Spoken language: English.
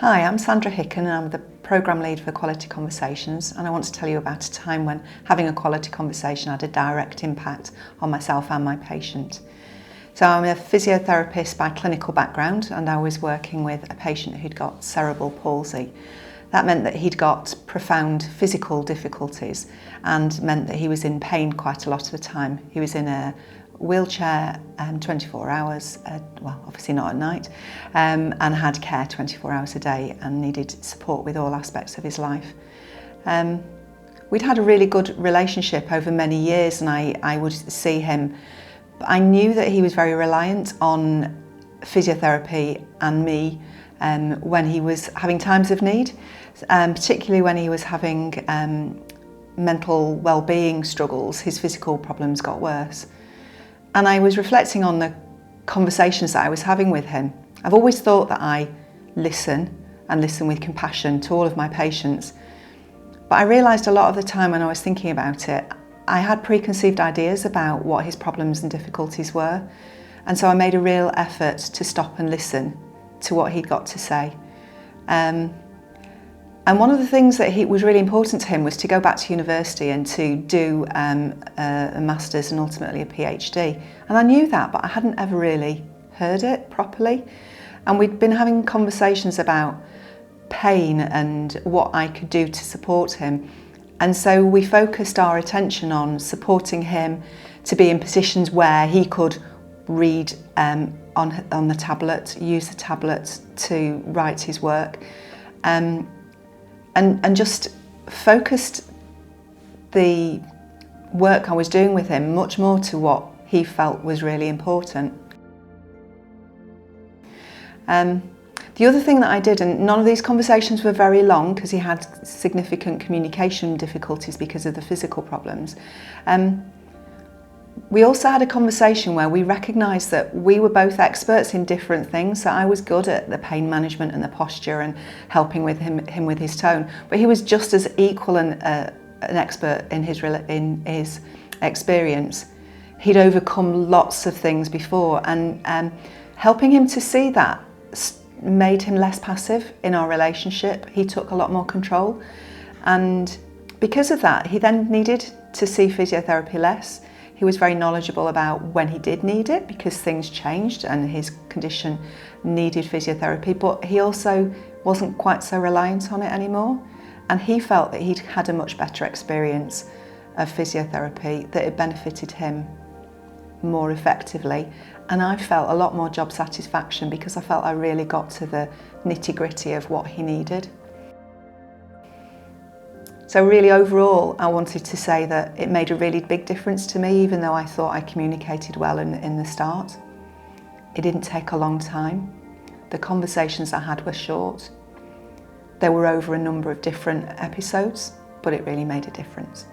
Hi, I'm Sandra Hicken and I'm the Programme Lead for Quality Conversations, and I want to tell you about a time when having a quality conversation had a direct impact on myself and my patient. So I'm a physiotherapist by clinical background, and I was working with a patient who'd got cerebral palsy. That meant that he'd got profound physical difficulties and meant that he was in pain quite a lot of the time. He was in a wheelchair 24 hours, well obviously not at night, and had care 24 hours a day and needed support with all aspects of his life. We'd had a really good relationship over many years, and I would see him. I knew that he was very reliant on physiotherapy and me when he was having times of need, particularly when he was having mental well-being struggles. His physical problems got worse. And I was reflecting on the conversations that I was having with him. I've always thought that I listen and listen with compassion to all of my patients. But I realised a lot of the time when I was thinking about it, I had preconceived ideas about what his problems and difficulties were. And so I made a real effort to stop and listen to what he'd got to say. And one of the things that was really important to him was to go back to university and to do a master's and ultimately a PhD. And I knew that, but I hadn't ever really heard it properly. And we'd been having conversations about pain and what I could do to support him. And so we focused our attention on supporting him to be in positions where he could read on the tablet, use the tablet to write his work. And just focused the work I was doing with him much more to what he felt was really important. The other thing that I did, and none of these conversations were very long because he had significant communication difficulties because of the physical problems. We also had a conversation where we recognised that we were both experts in different things. So I was good at the pain management and the posture and helping with him with his tone, but he was just as equal an expert in his experience. He'd overcome lots of things before, and helping him to see that made him less passive in our relationship. He took a lot more control, and because of that, he then needed to see physiotherapy less. He was very knowledgeable about when he did need it because things changed and his condition needed physiotherapy, but he also wasn't quite so reliant on it anymore. And he felt that he'd had a much better experience of physiotherapy, that it benefited him more effectively. And I felt a lot more job satisfaction because I felt I really got to the nitty-gritty of what he needed. So really overall, I wanted to say that it made a really big difference to me, even though I thought I communicated well in the start. It didn't take a long time. The conversations I had were short. They were over a number of different episodes, but it really made a difference.